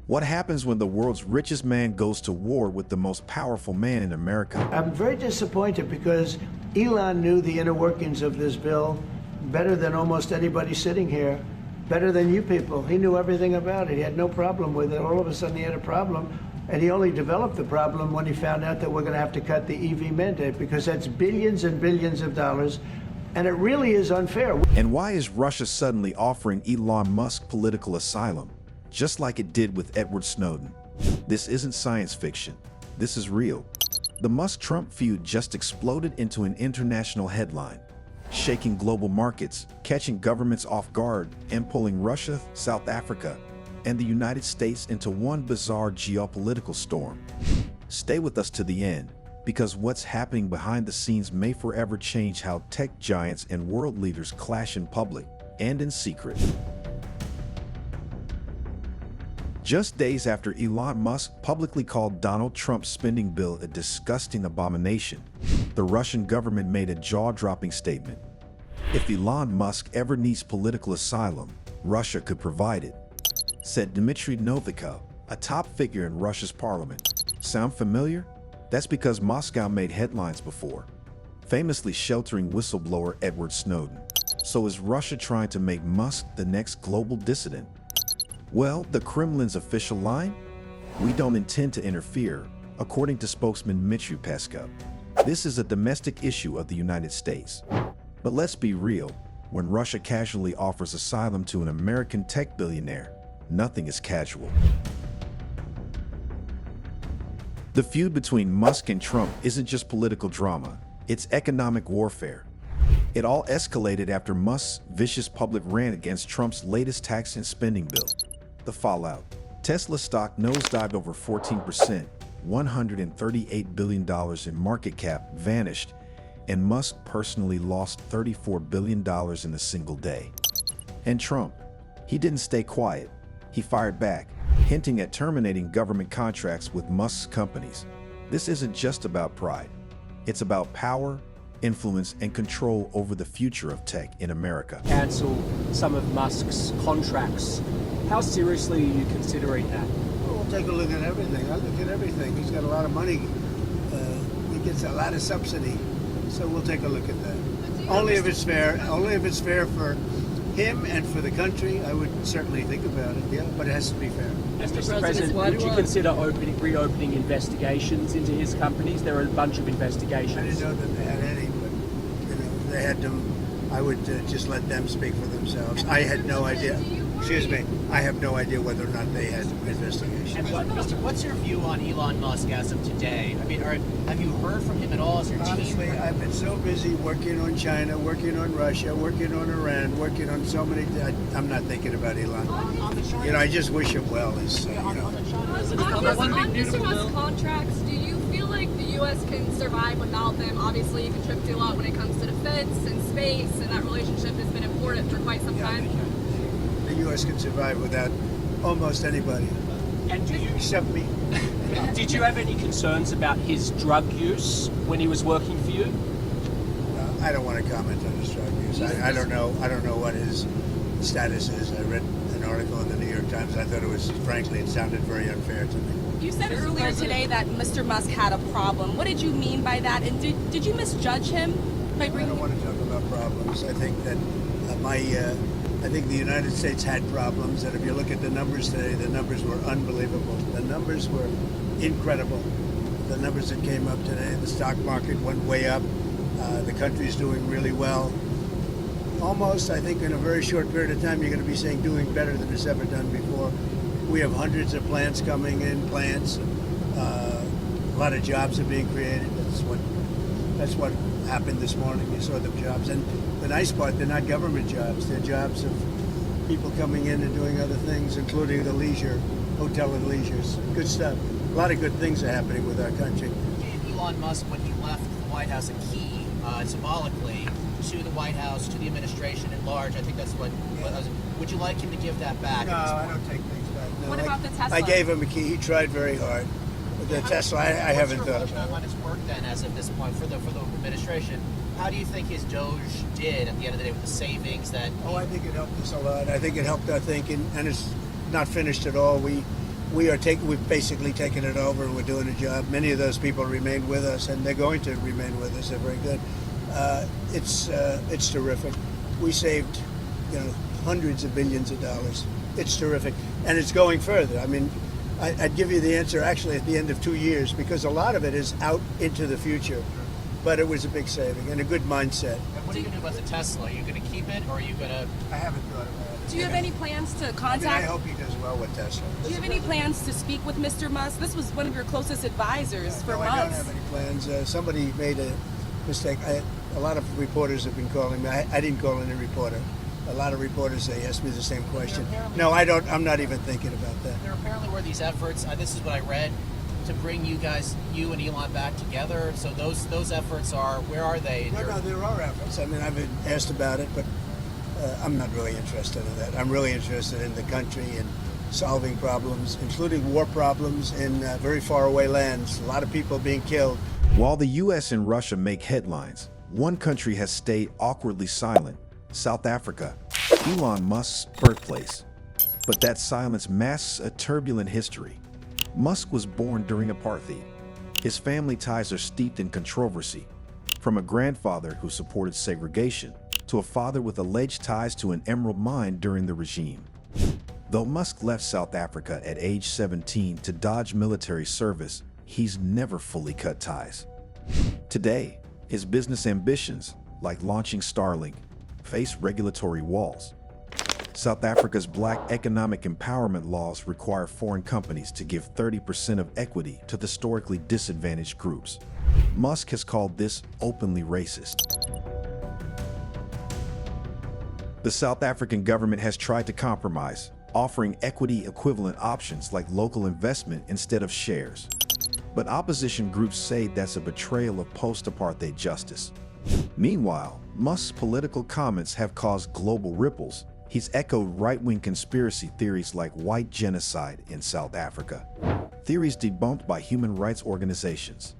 What happens when the world's richest man goes to war with the most powerful man in America? I'm very disappointed because Elon knew the inner workings of this bill better than almost anybody sitting here, better than you people. He knew everything about it. He had no problem with it. All of a sudden he had a problem, and he only developed the problem when he found out that we're going to have to cut the EV mandate, because that's billions and billions of dollars, and it really is unfair. And why is Russia suddenly offering Elon Musk political asylum, just like it did with Edward Snowden? This isn't science fiction. This is real. The Musk-Trump feud just exploded into an international headline, shaking global markets, catching governments off guard, and pulling Russia, South Africa, and the United States into one bizarre geopolitical storm. Stay with us to the end, because what's happening behind the scenes may forever change how tech giants and world leaders clash in public and in secret. Just days after Elon Musk publicly called Donald Trump's spending bill a disgusting abomination, the Russian government made a jaw-dropping statement. If Elon Musk ever needs political asylum, Russia could provide it, said Dmitry Novikov, a top figure in Russia's parliament. Sound familiar? That's because Moscow made headlines before, famously sheltering whistleblower Edward Snowden. So is Russia trying to make Musk the next global dissident? Well, the Kremlin's official line? We don't intend to interfere, according to spokesman Dmitry Peskov. This is a domestic issue of the United States. But let's be real, when Russia casually offers asylum to an American tech billionaire, nothing is casual. The feud between Musk and Trump isn't just political drama, it's economic warfare. It all escalated after Musk's vicious public rant against Trump's latest tax and spending bill. The fallout: Tesla stock nosedived over 14%, $138 billion in market cap vanished, and Musk personally lost $34 billion in a single day. And Trump, he didn't stay quiet. He fired back, hinting at terminating government contracts with Musk's companies. This isn't just about pride. It's about power, influence, and control over the future of tech in America. Cancel some of Musk's contracts. How seriously are you considering that? Well, we'll take a look at everything. I look at everything. He's got a lot of money. He gets a lot of subsidy. So we'll take a look at that. Only if it's fair. Only if it's fair for him and for the country. I would certainly think about it, yeah, but it has to be fair. Mr. President, would you consider reopening investigations into his companies? There are a bunch of investigations. I didn't know that they had any, but if they had them, I would just let them speak for themselves. I had no idea. Excuse me. I have no idea whether or not they had investigations. And what's your view on Elon Musk as of today? I mean, have you heard from him at all? As your Honestly, team? I've been so busy working on China, working on Russia, working on Iran, working on so many. I'm not thinking about Elon. I just wish him well. On Mr. Musk's contracts, do you feel like the U.S. can survive without them? Obviously, you contribute a lot when it comes to defense and space, and that relationship has been important for quite some time. The U.S. can survive without almost anybody. And do you, except me. did you have any concerns about his drug use when he was working for you? I don't want to comment on his drug use. I don't know. I don't know what his status is. I read an article in the New York Times. I thought it was, frankly, it sounded very unfair to me. You said earlier today that Mr. Musk had a problem. What did you mean by that? And did you misjudge him by bringing? I don't want to talk about problems. I think that I think the United States had problems, and if you look at the numbers today, the numbers were unbelievable. The numbers were incredible. The numbers that came up today, the stock market went way up. The country's doing really well. Almost, I think, in a very short period of time, you're going to be saying doing better than it's ever done before. We have hundreds of plants coming in, a lot of jobs are being created. That's what happened this morning. You saw the jobs. And the nice part, they're not government jobs. They're jobs of people coming in and doing other things, including the leisure, hotel and leisures. Good stuff. A lot of good things are happening with our country. Gave Elon Musk, when he left the White House, a key, symbolically, to the White House, to the administration at large. I think that's what would you like him to give that back? No, I don't take things back. No, What about the Tesla? I gave him a key. He tried very hard. The Tesla, I haven't thought about it. On his work then, as of this point, for the administration, how do you think his Doge did at the end of the day with the savings that? I think it helped us a lot. I think it helped our thinking, and it's not finished at all. we've basically taken it over and we're doing a job. Many of those people remain with us, and they're going to remain with us. They're very good. It's terrific. We saved, hundreds of billions of dollars. It's terrific, and it's going further. I mean, I'd give you the answer actually at the end of 2 years, because a lot of it is out into the future. But it was a big saving and a good mindset. And what are you going to do about the Tesla? Are you going to keep it, or are you going to? I haven't thought about it. Do you have any plans to I contact? hope he does well with Tesla. Do you have any plans to speak with Mr. Musk? This was one of your closest advisors for No, months. I don't have any plans. Somebody made a mistake. A lot of reporters have been calling me. I didn't call any reporter. A lot of reporters, they ask me the same question. No, I don't. I'm not even thinking about that. There apparently were these efforts. This is what I read, to bring you and Elon back together. So those efforts where are they? No, there are efforts. I mean, I've been asked about it, but I'm not really interested in that. I'm really interested in the country and solving problems, including war problems in very far away lands. A lot of people being killed. While the US and Russia make headlines, one country has stayed awkwardly silent: South Africa, Elon Musk's birthplace. But that silence masks a turbulent history. Musk was born during apartheid. His family ties are steeped in controversy, from a grandfather who supported segregation to a father with alleged ties to an emerald mine during the regime. Though Musk left South Africa at age 17 to dodge military service, he's never fully cut ties. Today, his business ambitions, like launching Starlink, face regulatory walls. South Africa's Black economic empowerment laws require foreign companies to give 30% of equity to historically disadvantaged groups. Musk has called this openly racist. The South African government has tried to compromise, offering equity-equivalent options like local investment instead of shares. But opposition groups say that's a betrayal of post-apartheid justice. Meanwhile, Musk's political comments have caused global ripples. He's echoed right-wing conspiracy theories like white genocide in South Africa, theories debunked by human rights organizations.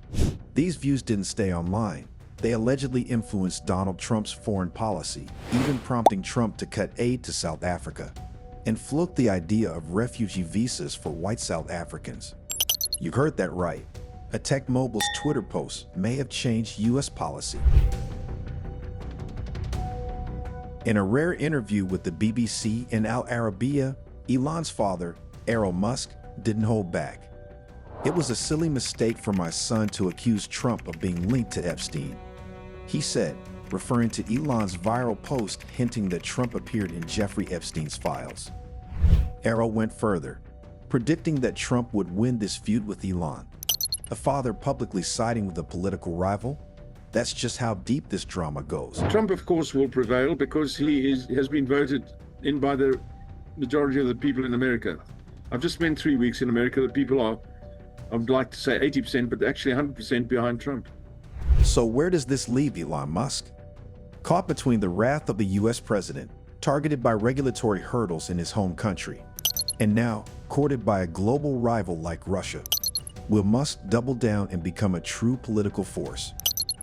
These views didn't stay online. They allegedly influenced Donald Trump's foreign policy, even prompting Trump to cut aid to South Africa, and float the idea of refugee visas for white South Africans. You heard that right. A tech mogul's Twitter post may have changed U.S. policy. In a rare interview with the BBC in Al Arabiya, Elon's father, Elon Musk, didn't hold back. "It was a silly mistake for my son to accuse Trump of being linked to Epstein," he said, referring to Elon's viral post hinting that Trump appeared in Jeffrey Epstein's files. Elon went further, predicting that Trump would win this feud with Elon. A father publicly siding with a political rival? That's just how deep this drama goes. Trump, of course, will prevail because he has been voted in by the majority of the people in America. I've just spent 3 weeks in America. The people are, I would like to say 80%, but actually 100% behind Trump. So where does this leave Elon Musk? Caught between the wrath of the US president, targeted by regulatory hurdles in his home country, and now courted by a global rival like Russia. Will Musk double down and become a true political force?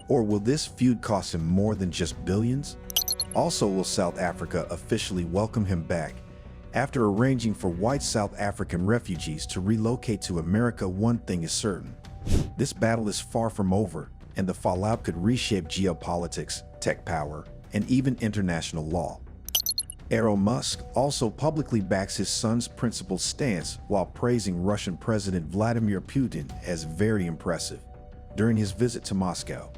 Or will this feud cost him more than just billions? Also, will South Africa officially welcome him back? After arranging for white South African refugees to relocate to America, one thing is certain. This battle is far from over, and the fallout could reshape geopolitics, tech power, and even international law. Elon Musk also publicly backs his son's principled stance while praising Russian President Vladimir Putin as very impressive. During his visit to Moscow,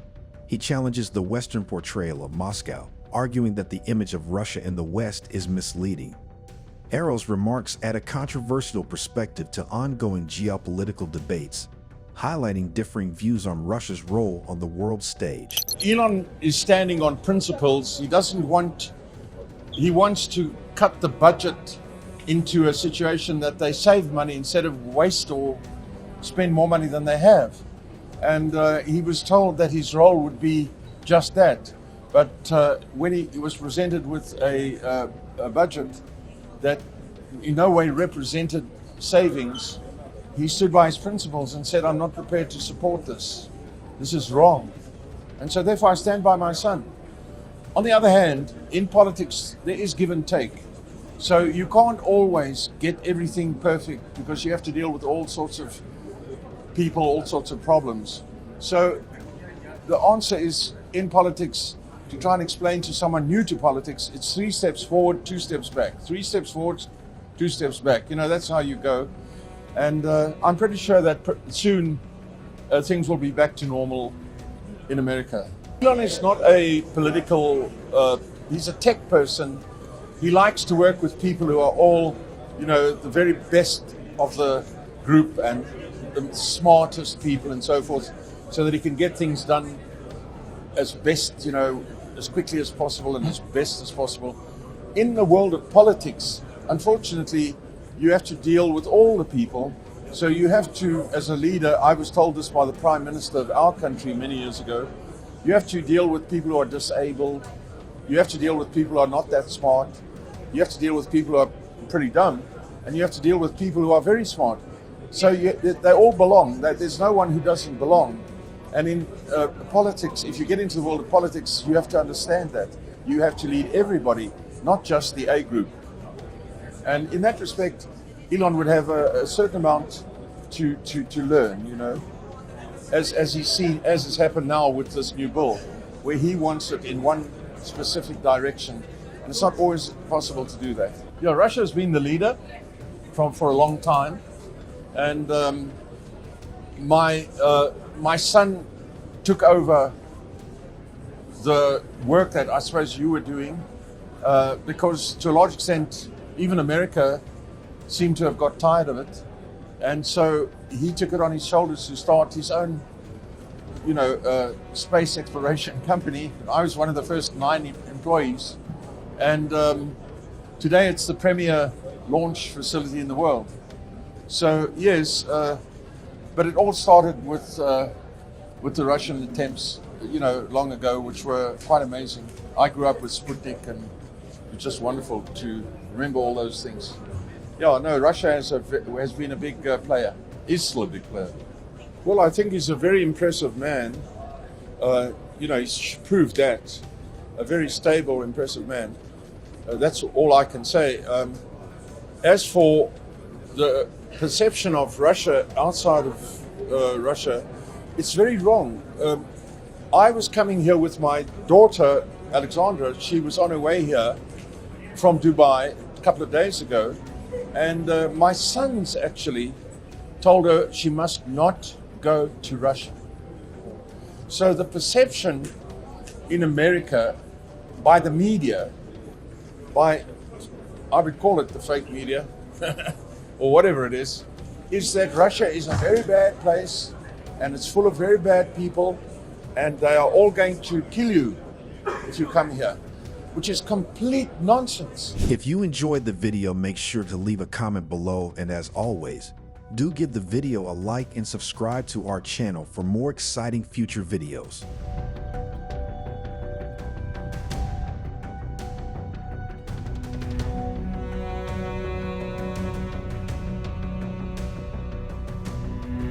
he challenges the Western portrayal of Moscow, arguing that the image of Russia in the West is misleading. Elon's remarks add a controversial perspective to ongoing geopolitical debates, highlighting differing views on Russia's role on the world stage. Elon is standing on principles. He wants to cut the budget into a situation that they save money instead of waste or spend more money than they have. And he was told that his role would be just that. But when he was presented with a budget that in no way represented savings, he stood by his principles and said, "I'm not prepared to support this. This is wrong." And so therefore I stand by my son. On the other hand, in politics, there is give and take. So you can't always get everything perfect because you have to deal with all sorts of people, all sorts of problems. So the answer is, in politics, to try and explain to someone new to politics, it's 3 steps forward, 2 steps back. 3 steps forward, 2 steps back. You know, that's how you go. And I'm pretty sure that soon things will be back to normal in America. Elon is not a political, he's a tech person. He likes to work with people who are all, you know, the very best of the group and the smartest people and so forth, so that he can get things done as best, you know, as quickly as possible and as best as possible. In the world of politics, unfortunately, you have to deal with all the people. So you have to, as a leader, I was told this by the Prime Minister of our country many years ago, you have to deal with people who are disabled. You have to deal with people who are not that smart. You have to deal with people who are pretty dumb. And you have to deal with people who are very smart. So they all belong. There's no one who doesn't belong. And in politics, if you get into the world of politics, you have to understand that. You have to lead everybody, not just the A group. And in that respect, Elon would have a certain amount to learn, you know, as he's seen, as has happened now with this new bill, where he wants it in one specific direction. And it's not always possible to do that. Yeah, Russia has been the leader for a long time. And my son took over the work that I suppose you were doing because to a large extent, even America seemed to have got tired of it. And so he took it on his shoulders to start his own, you know, space exploration company. I was one of the first 9 employees. And today it's the premier launch facility in the world. So yes, but it all started with the Russian attempts, you know, long ago, which were quite amazing. I grew up with Sputnik, and it's just wonderful to remember all those things. Yeah, no, Russia has been a big player, is still a big player. Well, I think he's a very impressive man. You know, he's proved that. A very stable, impressive man. That's all I can say. As for the perception of Russia outside of Russia, it's very wrong. I was coming here with my daughter, Alexandra. She was on her way here from Dubai a couple of days ago. And my sons actually told her she must not go to Russia. So the perception in America by the media, I would call it the fake media, or whatever it is that Russia is a very bad place and it's full of very bad people and they are all going to kill you if you come here, which is complete nonsense. If you enjoyed the video, make sure to leave a comment below, and as always, do give the video a like and subscribe to our channel for more exciting future videos.